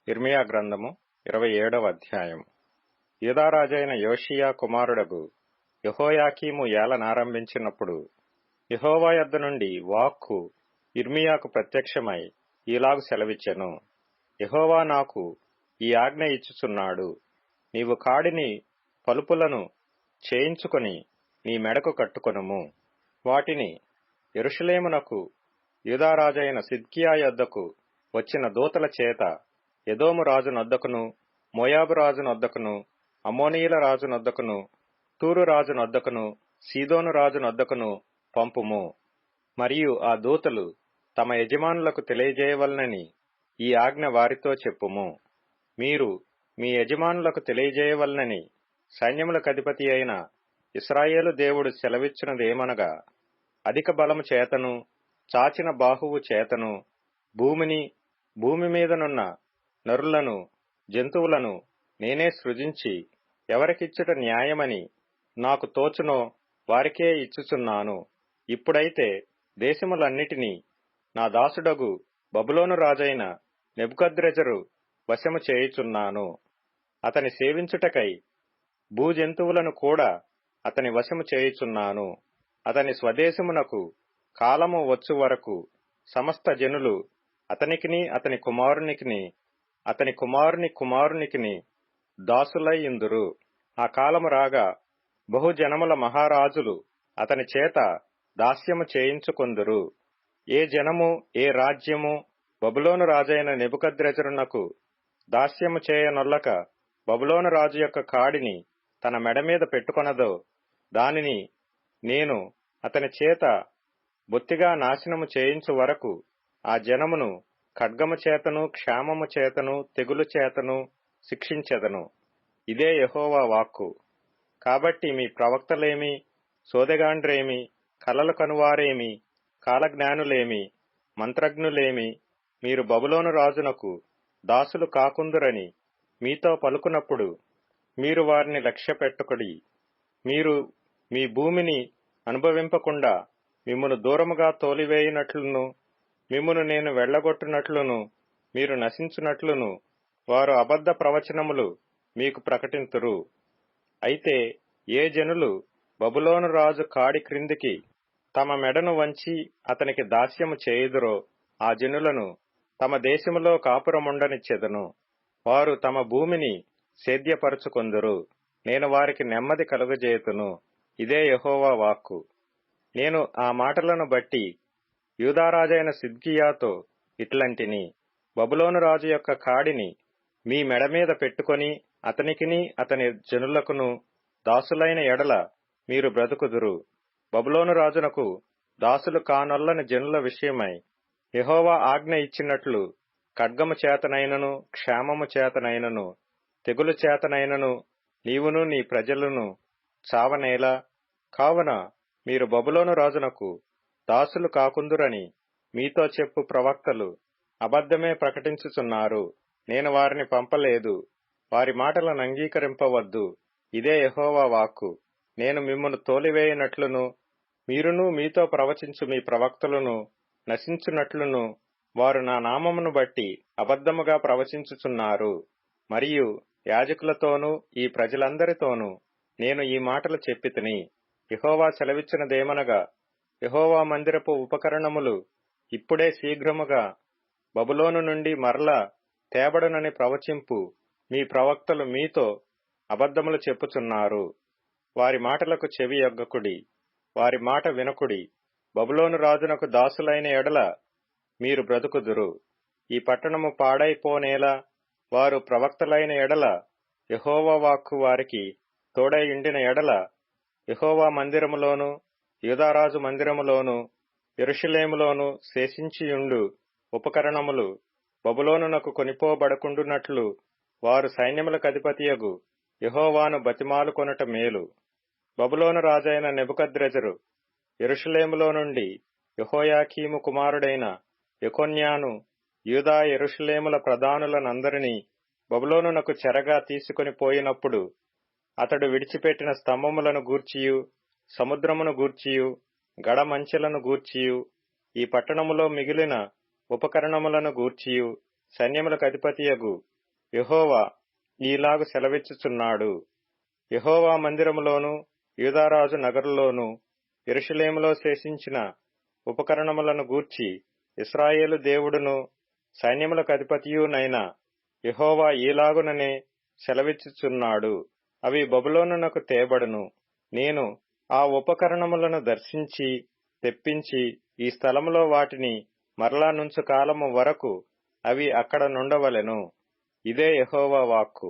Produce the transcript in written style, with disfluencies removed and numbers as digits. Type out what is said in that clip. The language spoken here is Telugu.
ఇర్మియా గ్రంథము 27వ అధ్యాయము. యూదారాజైన యోషియా కుమారుడగు యెహోయాకీము ఏలనారంభించినప్పుడు యెహోవా యొద్ద నుండి వాక్కు ఇర్మియాకు ప్రత్యక్షమై ఈలాగు సెలవిచ్చెను. యెహోవా నాకు ఈ ఆజ్ఞ ఇచ్చుచున్నాడు. నీవు కాడిని పలుపులను చేయించుకొని నీ మెడకు కట్టుకొనుము. వాటిని యెరూషలేమునకు యూదారాజైన సిద్కియా యొద్దకు వచ్చిన దూతల చేత ఎదోము రాజు నొద్దకును, మోయాబు రాజు నొద్దకును, అమ్మోనీయుల రాజు నొద్దకును, తూరు రాజు నొద్దకును, సీదోను రాజు నొద్దకును పంపుము. మరియు ఆ దూతలు తమ యజమానులకు తెలియజేయవలనని ఈ ఆజ్ఞ వారితో చెప్పుము. మీరు మీ యజమానులకు తెలియజేయవలనని సైన్యములకధిపతి అయిన ఇశ్రాయేలు దేవుడు సెలవిచ్చినదేమనగా, అధిక బలము చేతను చాచిన బాహువు చేతను భూమిని, భూమి మీదనున్న నరులను, జంతువులను నేనే సృజించి ఎవరికిచ్చుట న్యాయమని నాకు తోచునో వారికే ఇచ్చుచున్నాను. ఇప్పుడైతే దేశములన్నిటినీ నా దాసుడగు బబులోను రాజైన నెబుకద్రెజరు వశము చేయుచున్నాను. అతని సేవించుటకై భూజంతువులను కూడా అతని వశము చేయుచున్నాను. అతని స్వదేశమునకు కాలము వచ్చు వరకు సమస్త జనులు అతనికిని, అతని కుమారునికిని, అతని కుమారుని కుమారునికిని దాసులై యుందురు. ఆ కాలము రాగా బహుజనముల మహారాజులు అతని చేత దాస్యము చేయించుకొందురు. ఏ జనము, ఏ రాజ్యము బబులోను రాజైన నెబుకద్రెజరునకు దాస్యము చేయనొల్లక బబులోను రాజు యొక్క కాడిని తన మెడ మీద పెట్టుకొనదో దానిని నేను అతని చేత బొత్తిగా నాశనము చేయించు వరకు ఆ జనమును ఖడ్గము చేతను, క్షామము చేతను, తెగులు చేతను శిక్షించెదను. ఇదే యెహోవా వాక్కు. కాబట్టి మీ ప్రవక్తలేమి, సోదెగాండ్రేమి, కలలు కనువారేమి, కాలజ్ఞానులేమి, మంత్రజ్ఞులేమి, మీరు బబులోను రాజునకు దాసులు కాకుందురని మీతో పలుకున్నప్పుడు మీరు వారిని లక్ష్యపెట్టుకొడి. మీరు మీ భూమిని అనుభవింపకుండా మిమ్మును దూరముగా తోలివేయునట్లును, మిమ్మును నేను వెళ్లగొట్టునట్లును, మీరు నశించునట్లును వారు అబద్ధ ప్రవచనములు మీకు ప్రకటింతురు. అయితే ఏ జనులు బబులోను రాజు కాడి క్రిందికి తమ మెడను వంచి అతనికి దాస్యము చేయుదురో ఆ జనులను తమ దేశములో కాపురముండనిచ్చెదను. వారు తమ భూమిని సేద్యపరుచుకొందురు. నేను వారికి నెమ్మది కలుగజేతును. ఇదే యెహోవా వాక్కు. నేను ఆ మాటలను బట్టి యూదారాజైన సిద్కియాతో ఇట్లంటిని, బబులోను రాజు యొక్క కాడిని మీ మెడ మీద పెట్టుకొని అతనికిని, అతని జనులకును దాసులైన ఎడల మీరు బ్రతుకుదురు. బబులోను రాజునకు దాసులు కానొల్లని జనుల విషయమై యెహోవా ఆజ్ఞ ఇచ్చినట్లు ఖడ్గము చేతనైనను, క్షామము చేతనైనను, తెగులు చేతనైనను నీవును నీ ప్రజలను చావనేలా. కావున మీరు బబులోను రాజునకు దాసులు కాకుందురని మీతో చెప్పు ప్రవక్తలు అబద్ధమే ప్రకటించుచున్నారు. నేను వారిని పంపలేదు. వారి మాటలను అంగీకరింపవద్దు. ఇదే యెహోవా వాక్కు. నేను మిమ్మును తోలివేయునట్లును, మీరును మీతో ప్రవచించు మీ ప్రవక్తలను నశించునట్లును వారు నా నామమును బట్టి అబద్ధముగా ప్రవచించుచున్నారు. మరియు యాజకులతోనూ ఈ ప్రజలందరితోనూ నేను ఈ మాటలు చెప్పితిని. యెహోవా సెలవిచ్చినదేమనగా, యెహోవా మందిరపు ఉపకరణములు ఇప్పుడే శీఘ్రముగా బబులోను నుండి మరలా తేబడునని ప్రవచింపు మీ ప్రవక్తలు మీతో అబద్ధములు చెప్పుచున్నారు. వారి మాటలకు చెవి యొగ్గకుడి, వారి మాట వినకుడి. బబులోను రాజునకు దాసులైన ఎడల మీరు బ్రతుకుదురు. ఈ పట్టణము పాడైపోనేలా వారు ప్రవక్తలైన ఎడల యెహోవా వాక్కు వారికి తోడై ఉండిన ఎడల యెహోవా మందిరములోను, యూదారాజు మందిరములోను, యెరూషలేములోను శేషించియుండు ఉపకరణములు బబులోనునకు కొనిపోబడకుండునట్లు వారు సైన్యములకధిపతియగు యెహోవాను బతిమాలుకొనుట మేలు. బబులోను రాజైన నెబుకద్రెజరు యెరూషలేములో నుండి యెహోయాకీము కుమారుడైన యెకొన్యాను యూదా యెరూషలేముల ప్రధానులనందరినీ బబులోనునకు చెరగా తీసుకొని పోయినప్పుడు అతడు విడిచిపెట్టిన స్తంభములను గూర్చియు, సముద్రమును గూర్చియు, గడమంచెలను గూర్చియు, ఈ పట్టణములో మిగిలిన ఉపకరణములను గూర్చియు సైన్యములకు అధిపతియగు యెహోవా ఈలాగు సెలవిచ్చుచున్నాడు, యెహోవా మందిరములోను యూదారాజు నగరులోను యెరూషలేములో శేషించిన ఉపకరణములను గూర్చి ఇశ్రాయేలు దేవుడును సైన్యములకు అధిపతియునైన యెహోవా ఈలాగుననే సెలవిచ్చుచున్నాడు, అవి బబులోనునకు తేబడును. నేను ఆ ఉపకరణములను దర్శించి తెప్పించి ఈ స్థలములో వాటిని మరలా నుంచు కాలము వరకు అవి అక్కడ నుండవలెను. ఇదే యెహోవా వాక్కు.